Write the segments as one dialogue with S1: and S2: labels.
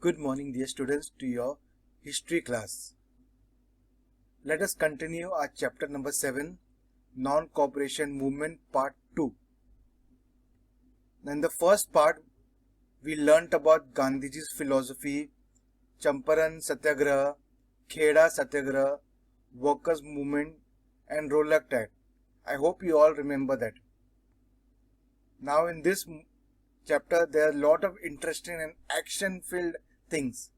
S1: Good morning, dear students, to your history class. Let us continue our chapter number 7, Non-Cooperation Movement Part 2. In the first part, we learnt about Gandhiji's philosophy, Champaran Satyagraha, Kheda Satyagraha, Workers' Movement and Rolak Act. I hope you all remember that. Now in this chapter, there are a lot of interesting and action-filled things.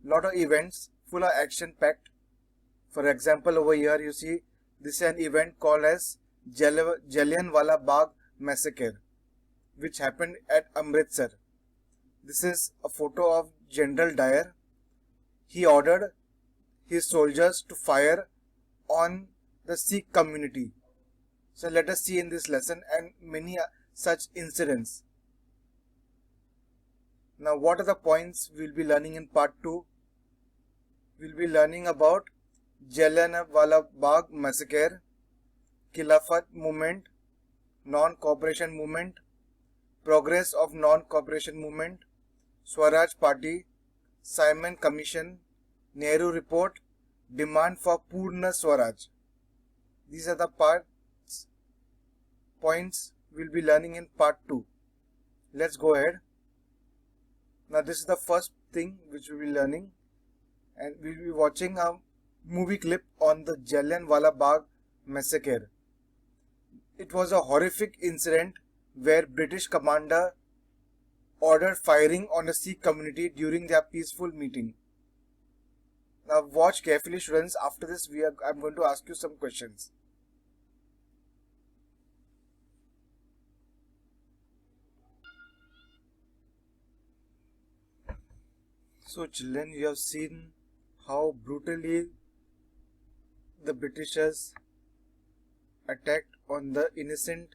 S1: Lot of events full of action packed. For example, over here you see this is an event called as Jallianwala Bagh Massacre, which happened at Amritsar. This is a photo of General Dyer. He ordered his soldiers to fire on the Sikh community. So let us see in this lesson and many such incidents. Now what are the points we'll be learning in part 2? We'll be learning about Jallianwala Bagh Massacre, Khilafat Movement, Non-Cooperation Movement, Progress of Non-Cooperation Movement, Swaraj Party, Simon Commission, Nehru Report, Demand for Purna Swaraj. These are the points we'll be learning in part 2. Let's go ahead. Now this is the first thing which we'll be learning, and we'll be watching a movie clip on the Jallianwala Bagh Massacre. It was a horrific incident where British commander ordered firing on a Sikh community during their peaceful meeting. Now watch carefully, students. After this I'm going to ask you some questions. So children, you have seen how brutally the Britishers attacked on the innocent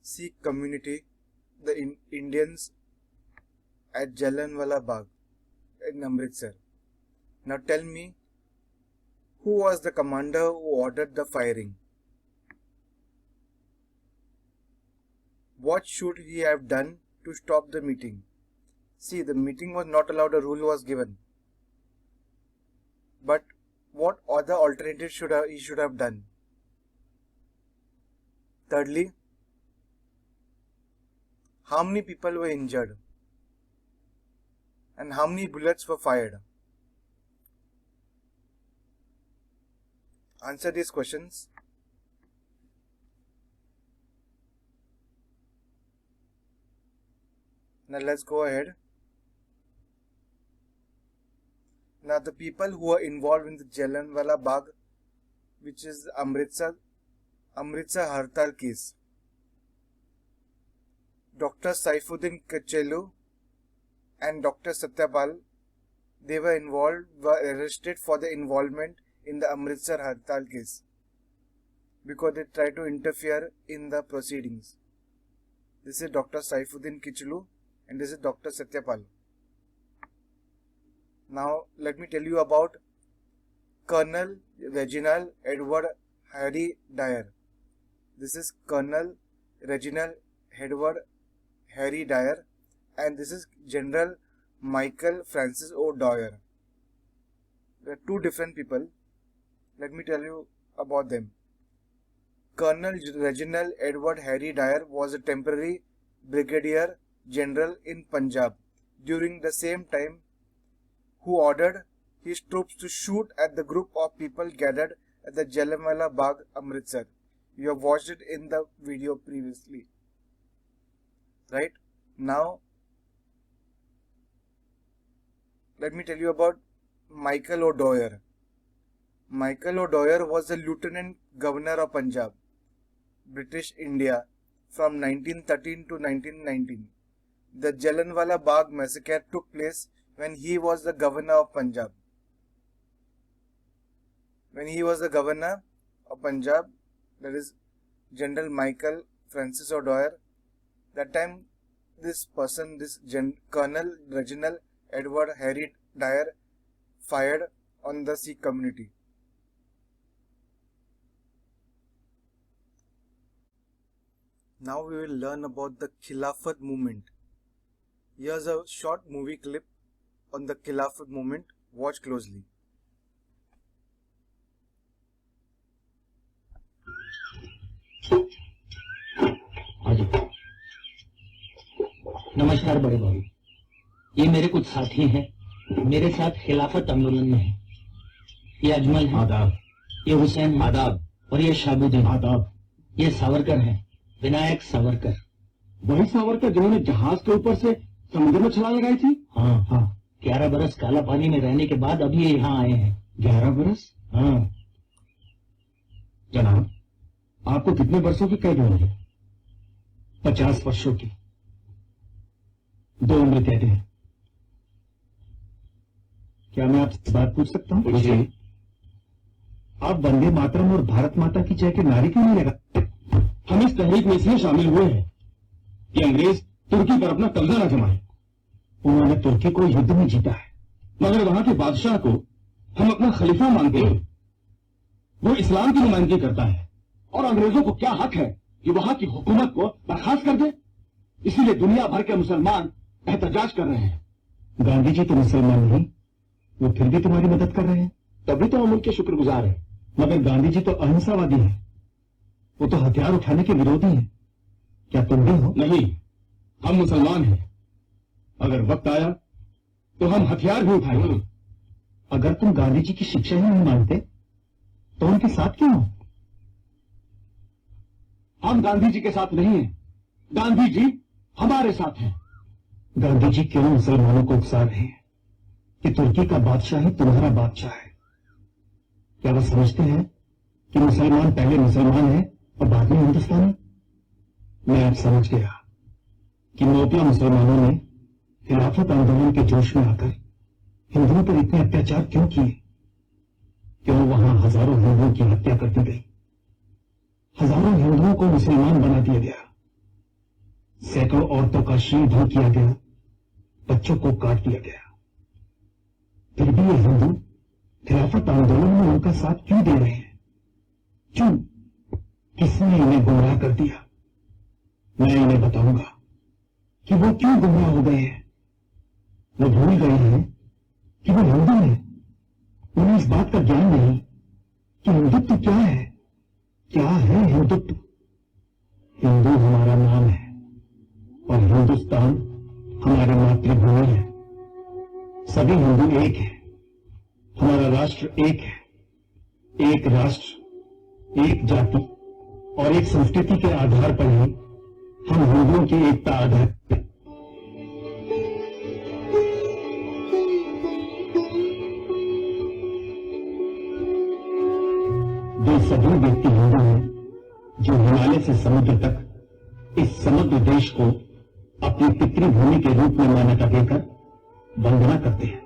S1: Sikh community, the Indians at Jallianwala Bagh in Amritsar. Now tell me, who was the commander who ordered the firing? What should he have done to stop the meeting? See, the meeting was not allowed, a rule was given. But what other alternative he should have done? Thirdly, how many people were injured? And how many bullets were fired? Answer these questions. Now let's go ahead. Now the people who are involved in the Jallianwala Bagh, which is Amritsar Hartal case. Dr. Saifuddin Kichlu and Dr. Satyapal, they were arrested for the involvement in the Amritsar Hartal case because they tried to interfere in the proceedings. This is Dr. Saifuddin Kichlu and this is Dr. Satyapal. Now let me tell you about Colonel Reginald Edward Harry Dyer. This is Colonel Reginald Edward Harry Dyer and this is General Michael Francis O. Dwyer. There are two different people. Let me tell you about them. Colonel Reginald Edward Harry Dyer was a temporary brigadier general in Punjab during the same time who ordered his troops to shoot at the group of people gathered at the Jallianwala Bagh, Amritsar. You have watched it in the video previously. Right? Now, let me tell you about Michael O. Dwyer. Michael O. Dwyer was the Lieutenant Governor of Punjab, British India from 1913 to 1919. The Jallianwala Bagh massacre took place when he was the Governor of Punjab. When he was the Governor of Punjab, that is General Michael Francis O. Dwyer, that time this person, Colonel Reginald Edward Harry Dyer, fired on the Sikh community. Now we will learn about the Khilafat movement. Here's a short movie clip on the Khilafat movement. Watch closely.
S2: नमस्कार बड़े बाबू, ये मेरे कुछ साथी हैं, मेरे साथ खिलाफत आंदोलन में है। ये अजमल है, आदाब। ये हुसैन है, आदाब। और ये शाबुद्दीन, आदाब। ये सावरकर है, विनायक सावरकर।
S3: वही सावरकर जिन्होंने जहाज के ऊपर से समुद्र में छलांग लगाई थी?
S2: हाँ हाँ, 11 बरस काला पानी में रहने के बाद अभी ये यहाँ आए हैं।
S3: 11 बरस?
S2: हाँ।
S3: जनाब, आपको कितने वर्षों की कैद हुई है?
S2: 50 वर्षों की।
S3: 2 उम्र कहते हैं। क्या मैं आपसे बात पूछ सकता हूँ?
S2: पूछिए।
S3: आप वंदे मातरम और भारत माता की जय के नारे क्यों नहीं लगा? हम इस तहरीक में इसलिए शामिल हुए हैं कि अंग्रेज तुर्की पर अपना कब्जा न जमाए। उन्होंने तुर्की को युद्ध में जीता है, मगर वहां के बादशाह को हम अपना खलीफा मानते हैं। वो इस्लाम की नुमाइंदगी करता है और अंग्रेजों को क्या हक है कि वहां की हुकूमत को बर्खास्त कर दे? इसीलिए दुनिया भर के मुसलमान एहतजाज कर रहे हैं। गांधी जी तो मुसलमान नहीं, वो फिर भी तुम्हारी मदद कर रहे हैं, तभी तो हम उनके शुक्रगुजार हैं। मगर गांधी जी तो अहिंसावादी हैं, वो तो हथियार उठाने के विरोधी हैं। क्या तुम भी हो? नहीं, हम मुसलमान हैं। अगर वक्त आया तो हम हथियार भी उठाएंगे। अगर तुम गांधी जी की शिक्षा ही नहीं मानते तो उनके साथ क्यों हो? हम गांधी जी के साथ नहीं हैं, गांधी जी हमारे साथ हैं। गांधी जी क्यों मुसलमानों को उकसा रहे हैं कि तुर्की का बादशाह ही तुम्हारा बादशाह है? क्या वो समझते हैं कि मुसलमान पहले मुसलमान है और बाद में हिंदुस्तानी? मैं अब समझ गया कि मोपला मुसलमानों ने खिलाफत आंदोलन के जोश में आकर हिंदुओं पर इतने अत्याचार क्यों किए? क्यों वहां हजारों हिंदुओं की हत्या कर दी गई, हजारों हिंदुओं को मुसलमान बना दिया गया, सैकड़ों औरतों का शील किया गया, बच्चों को काट दिया गया। फिर भी ये हिंदू खिलाफत आंदोलन में उनका साथ क्यों दे रहे हैं? क्यों? किसने इन्हें गुमराह कर दिया? मैं इन्हें बताऊंगा कि वो क्यों गुमराह हो गए हैं। वो भूल गए हैं कि वो हिंदू हैं। उन्हें इस बात का ज्ञान नहीं कि हिंदुत्व क्या है। क्या है हिंदुत्व? हिंदू हमारा नाम है और हिंदुस्तान हमारी मातृभूमि है। सभी हिंदू एक है, हमारा राष्ट्र एक है। एक राष्ट्र, एक जाति और एक संस्कृति के आधार पर ही हम हिंदुओं की एकता आधार है। जो सभी व्यक्ति हिंदू हैं जो हिमालय से समुद्र तक इस समग्र देश को अपनी पितृभूमि के रूप में मान्यता देकर वंदना करते हैं,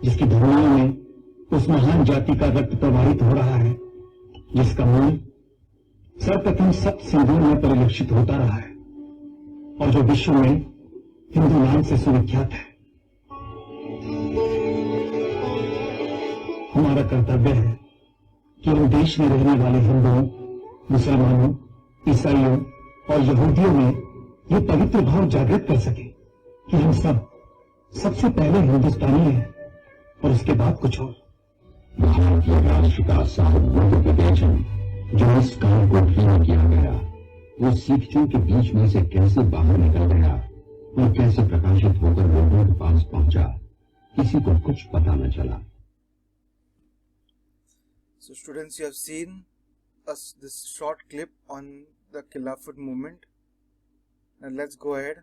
S3: जिसकी धमनियों में उस महान जाति का रक्त प्रवाहित हो रहा है जिसका मूल सर्वप्रथम सप्त सिंधु में परिलक्षित होता रहा है और जो विश्व में हिंदू नाम से सुविख्यात है। हमारा कर्तव्य है कि हम देश में रहने वाले हिंदुओं, मुसलमानों, ईसाइयों और यहूदियों में ये पवित्र भाव जागृत कर सके कि हम सब सबसे पहले हिंदुस्तानी हैं और उसके बाद कुछ और।
S4: भारतीय राष्ट्र साहब बुद्ध के विवेचन जो इस काम को धीमा किया गया, वो सिखों के बीच में से कैसे बाहर निकल गया और कैसे प्रकाशित होकर लोगों के पास पहुंचा, किसी को कुछ पता न चला।
S1: So students, you have seen this short clip on the Khilafat movement. Now let's go ahead.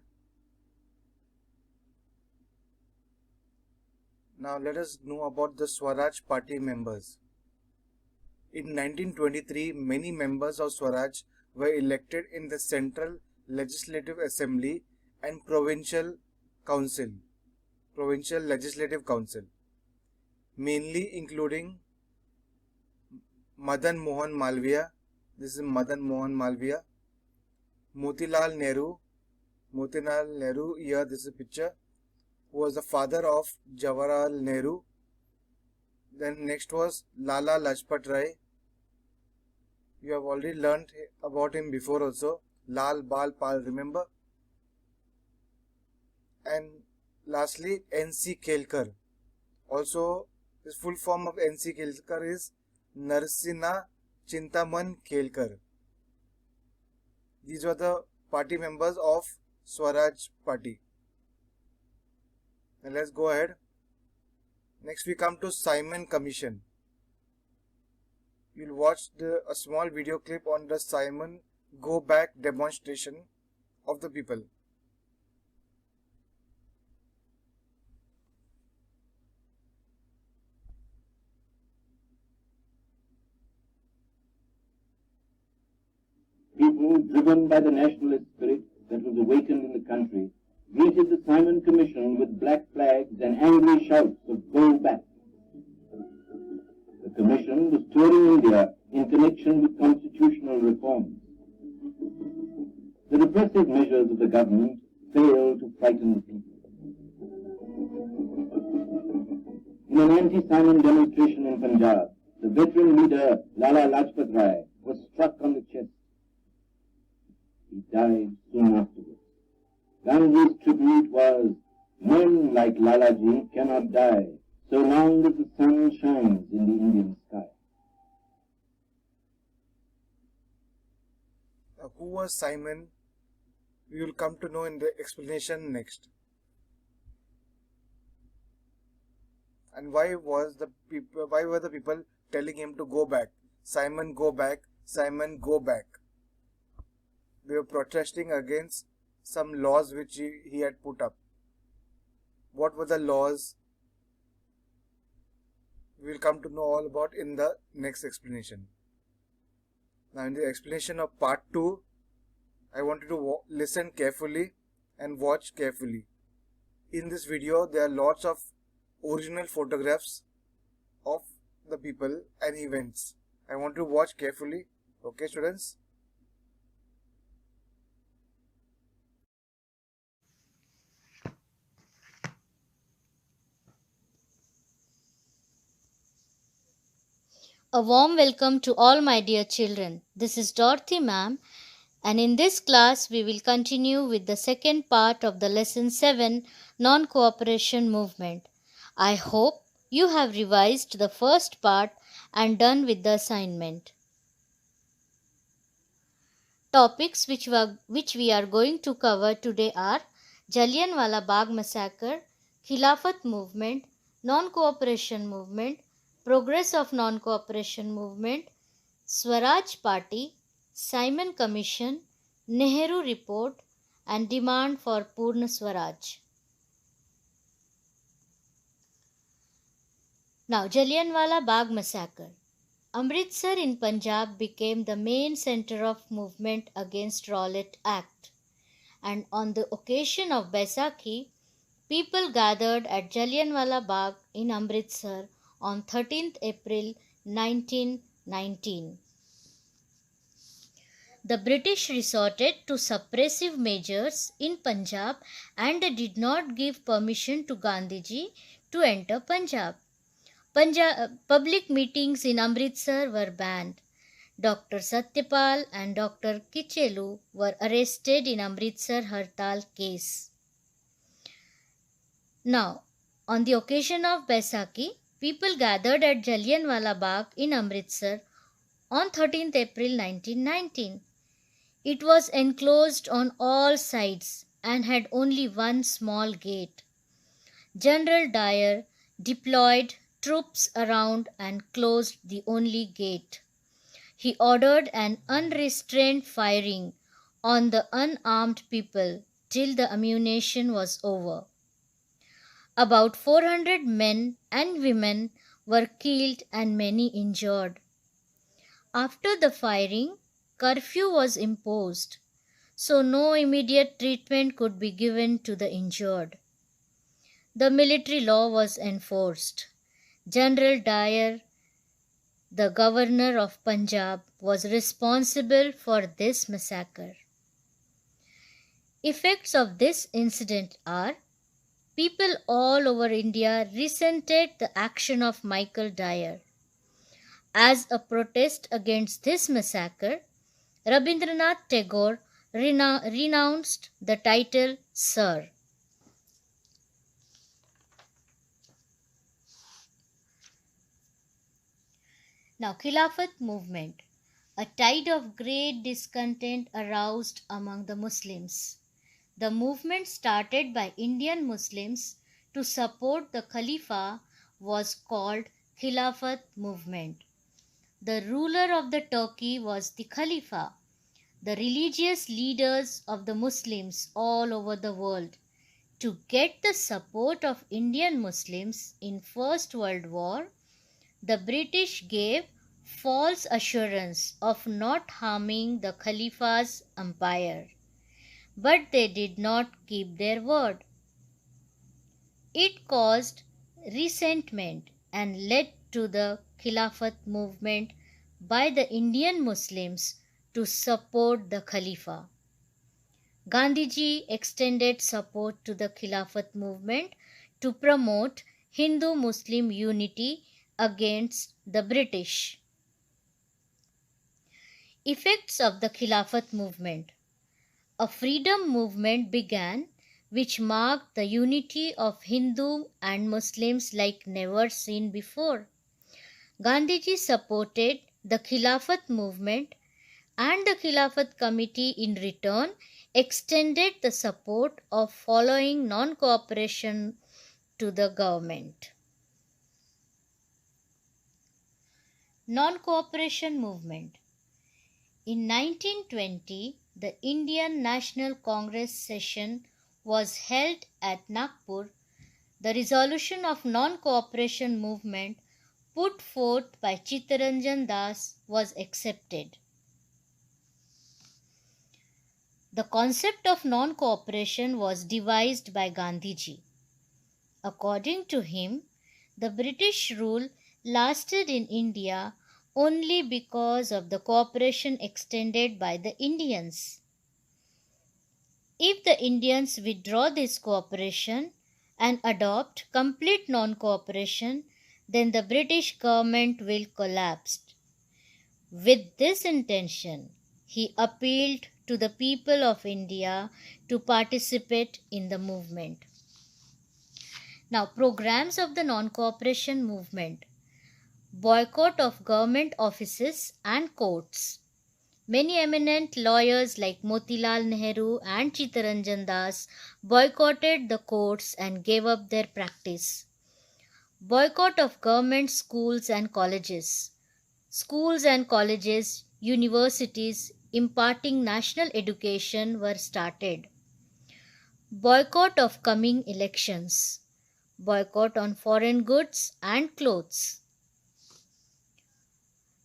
S1: Now let us know about the Swaraj Party members. In 1923, many members of Swaraj were elected in the Central Legislative Assembly and Provincial Legislative Council, mainly including Madan Mohan Malviya. This is Madan Mohan Malviya. Motilal Nehru. Here this is a picture. Who was the father of Jawaharlal Nehru. Then next was Lala Lajpat Rai. You have already learnt about him before also. Lal, Bal, Pal, remember? And lastly, N.C. Kelkar. Also, the full form of N.C. Kelkar is Narsina Chintaman Kelkar. These were the party members of Swaraj Party. Now let's go ahead. Next we come to Simon Commission. You'll watch a small video clip on the Simon Go Back demonstration of the people.
S5: People, driven by the nationalist spirit that was awakened in the country, greeted the Simon Commission with black flags and angry shouts of "Go back." The Commission was touring India in connection with constitutional reforms. The repressive measures of the government failed to frighten the people. In an anti-Simon demonstration in Punjab, the veteran leader Lala Lajpat Rai was struck on the chest. He died soon afterwards. Gandhi's tribute was, "Men like Lalaji cannot die so long as the sun shines in the Indian sky."
S1: Now, who was Simon? We will come to know in the explanation next. And why were the people telling him to go back? Simon, go back. Simon, go back. They were protesting against some laws which he had put up. What were the laws? We will come to know all about in the next explanation. Now in the explanation of part 2, I want you to listen carefully and watch carefully. In this video, there are lots of original photographs of the people and events. I want to watch carefully. Okay, students?
S6: A warm welcome to all my dear children. This is Dorothy ma'am, and in this class we will continue with the second part of the lesson 7, Non-Cooperation Movement. I hope you have revised the first part and done with the assignment. Topics which we are going to cover today are Jallianwala Bagh Massacre, Khilafat Movement, Non-Cooperation Movement, Progress of Non-Cooperation Movement, Swaraj Party, Simon Commission, Nehru Report, and Demand for Purna Swaraj. Now, Jallianwala Bagh Massacre. Amritsar in Punjab became the main center of movement against Rowlatt Act, and on the occasion of Baisakhi, people gathered at Jallianwala Bagh in Amritsar on 13th April 1919. The British resorted to suppressive measures in Punjab and did not give permission to Gandhiji to enter Punjab. Public meetings in Amritsar were banned. Dr. Satyapal and Dr. Kichelu were arrested in Amritsar Hartal case. Now, on the occasion of Baisakhi, people gathered at Jallianwala Bagh in Amritsar on 13th April 1919. It was enclosed on all sides and had only one small gate. General Dyer deployed troops around and closed the only gate. He ordered an unrestrained firing on the unarmed people till the ammunition was over. About 400 men and women were killed and many injured. After the firing, curfew was imposed, so no immediate treatment could be given to the injured. The military law was enforced. General Dyer, the governor of Punjab, was responsible for this massacre. Effects of this incident are: people all over India resented the action of Michael Dyer. As a protest against this massacre, Rabindranath Tagore renounced the title Sir. Now, Khilafat movement. A tide of great discontent aroused among the Muslims. The movement started by Indian Muslims to support the Khalifa was called Khilafat movement. The ruler of the Turkey was the Khalifa. The religious leaders of the Muslims all over the world. To get the support of Indian Muslims in First World War, the British gave false assurance of not harming the Khalifa's empire. But they did not keep their word. It caused resentment and led to the Khilafat movement by the Indian Muslims to support the Khalifa. Gandhiji extended support to the Khilafat movement to promote Hindu-Muslim unity against the British. Effects of the Khilafat movement. A freedom movement began which marked the unity of Hindu and Muslims like never seen before. Gandhiji supported the Khilafat movement and the Khilafat committee in return extended the support of following non-cooperation to the government. Non-cooperation movement. In 1920, the Indian National Congress session was held at Nagpur. The resolution of non-cooperation movement put forth by Chittaranjan Das was accepted. The concept of non-cooperation was devised by Gandhiji. According to him, the British rule lasted in India only because of the cooperation extended by the Indians. If the Indians withdraw this cooperation and adopt complete non-cooperation, then the British government will collapse. With this intention, he appealed to the people of India to participate in the movement. Now, programs of the non-cooperation movement. Boycott of government offices and courts. Many eminent lawyers like Motilal Nehru and Chittaranjan Das boycotted the courts and gave up their practice. Boycott of government schools and colleges. Schools and colleges, universities imparting national education were started. Boycott of coming elections. Boycott on foreign goods and clothes.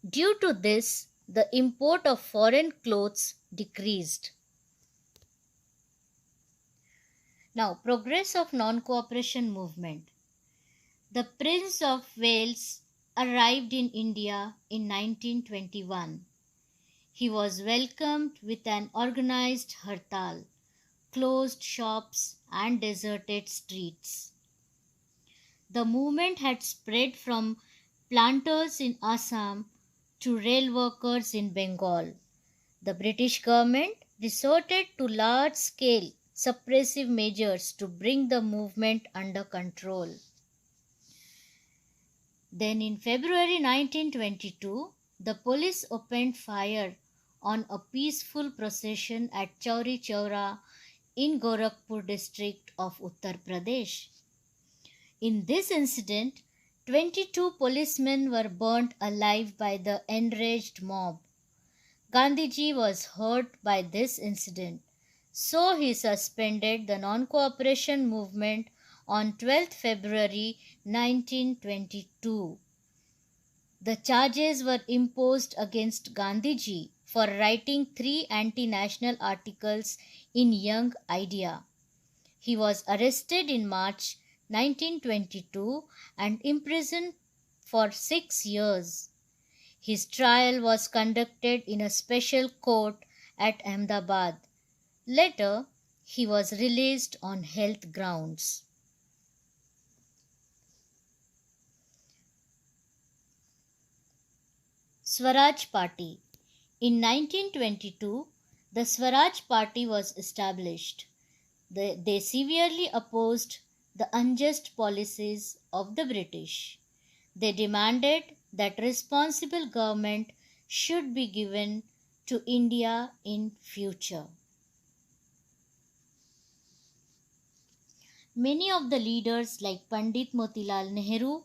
S6: Due to this, the import of foreign clothes decreased. Now, progress of non-cooperation movement. The Prince of Wales arrived in India in 1921. He was welcomed with an organized hartal, closed shops and deserted streets. The movement had spread from planters in Assam to rail workers in Bengal. The British government resorted to large-scale suppressive measures to bring the movement under control. Then in February 1922, the police opened fire on a peaceful procession at Chauri Chaura in Gorakhpur district of Uttar Pradesh. In this incident, 22 policemen were burnt alive by the enraged mob. Gandhiji was hurt by this incident, so he suspended the non-cooperation movement on 12th February 1922. The charges were imposed against Gandhiji for writing 3 anti-national articles in Young Idea. He was arrested in March 1922 and imprisoned for 6 years. His trial was conducted in a special court at Ahmedabad. Later, he was released on health grounds. Swaraj Party. In 1922, the Swaraj Party was established. They severely opposed the unjust policies of the British. They demanded that responsible government should be given to India in future. Many of the leaders like Pandit Motilal Nehru,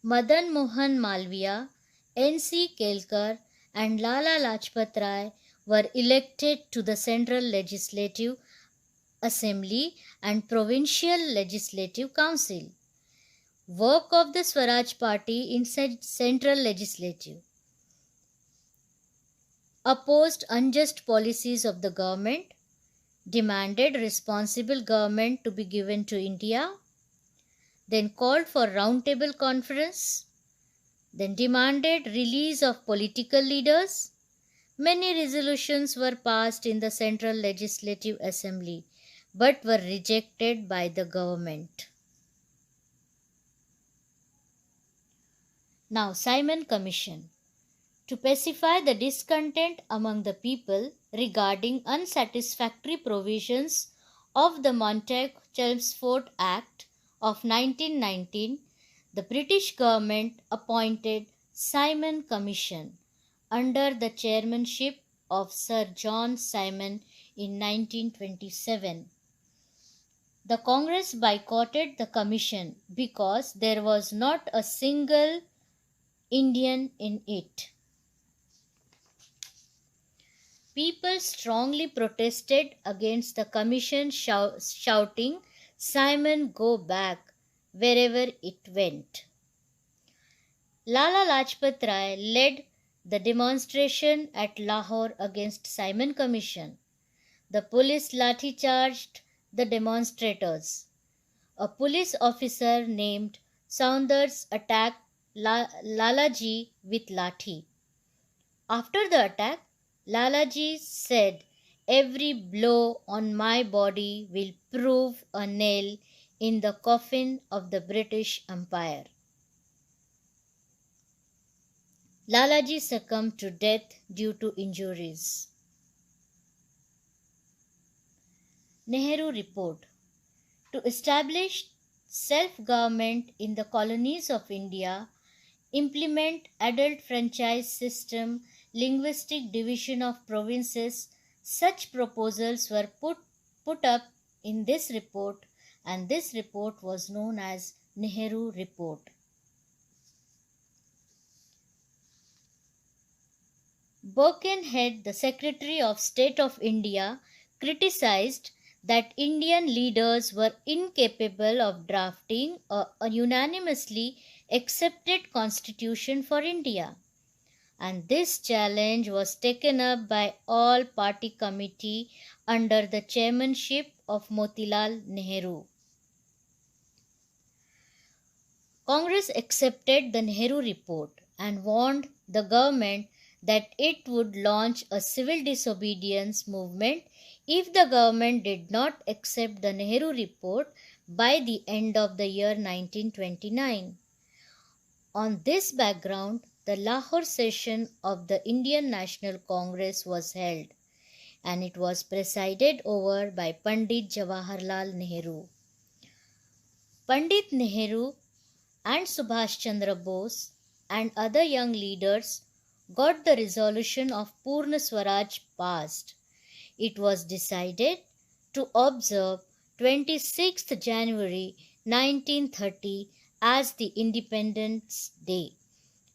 S6: Madan Mohan Malviya, N.C. Kelkar and Lala Lajpat Rai were elected to the Central Legislative Assembly and Provincial Legislative Council. Work of the Swaraj Party in Central Legislative. Opposed unjust policies of the government, demanded responsible government to be given to India, then called for roundtable conference, then demanded release of political leaders. Many resolutions were passed in the Central Legislative Assembly but were rejected by the government. Now, Simon Commission. To pacify the discontent among the people regarding unsatisfactory provisions of the Montagu-Chelmsford Act of 1919, the British government appointed Simon Commission under the chairmanship of Sir John Simon in 1927. The Congress boycotted the commission because there was not a single Indian in it. People strongly protested against the commission, shouting, "Simon, go back," wherever it went. Lala Lajpat Rai led the demonstration at Lahore against Simon Commission. The police lathi charged the demonstrators. A police officer named Saunders attacked Lalaji with lathi. After the attack, Lalaji said, "Every blow on my body will prove a nail in the coffin of the British Empire." Lalaji succumbed to death due to injuries. Nehru Report. To establish self-government in the colonies of India, implement adult franchise system, linguistic division of provinces, such proposals were put up in this report, and this report was known as Nehru Report. Birkenhead, the Secretary of State of India, criticized that Indian leaders were incapable of drafting a unanimously accepted constitution for India, and this challenge was taken up by all party committee under the chairmanship of Motilal Nehru. Congress accepted the Nehru Report and warned the government that it would launch a civil disobedience movement if the government did not accept the Nehru Report by the end of the year 1929. On this background, the Lahore session of the Indian National Congress was held, and it was presided over by Pandit Jawaharlal Nehru. Pandit Nehru and Subhash Chandra Bose and other young leaders got the resolution of Purna Swaraj passed. It was decided to observe 26th January 1930 as the Independence Day,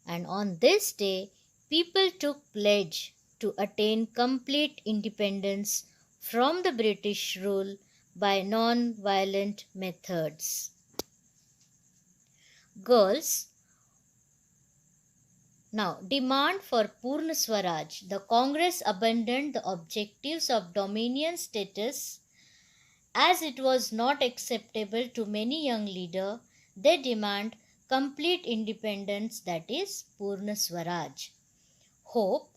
S6: and on this day people took pledge to attain complete independence from the British rule by non-violent methods. Girls. Now, demand for Purna Swaraj. The Congress abandoned the objectives of dominion status as it was not acceptable to many young leaders. They demand complete independence, that is, Purna Swaraj. Hope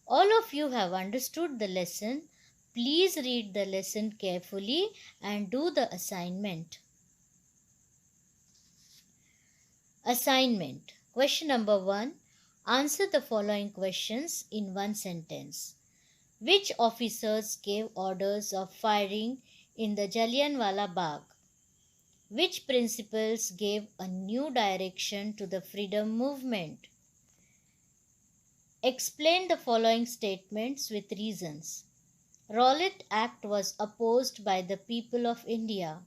S6: all of you have understood the lesson. Please read the lesson carefully and do the assignment. Assignment. Question number 1. Answer the following questions in one sentence. Which officers gave orders of firing in the Jallianwala Bagh? Which principles gave a new direction to the freedom movement? explained the following statements with reasons. Rowlatt Act was opposed by the people of India.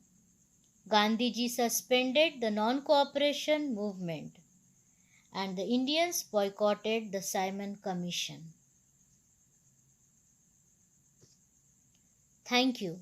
S6: Gandhiji suspended the non-cooperation movement, and the Indians boycotted the Simon Commission. Thank you.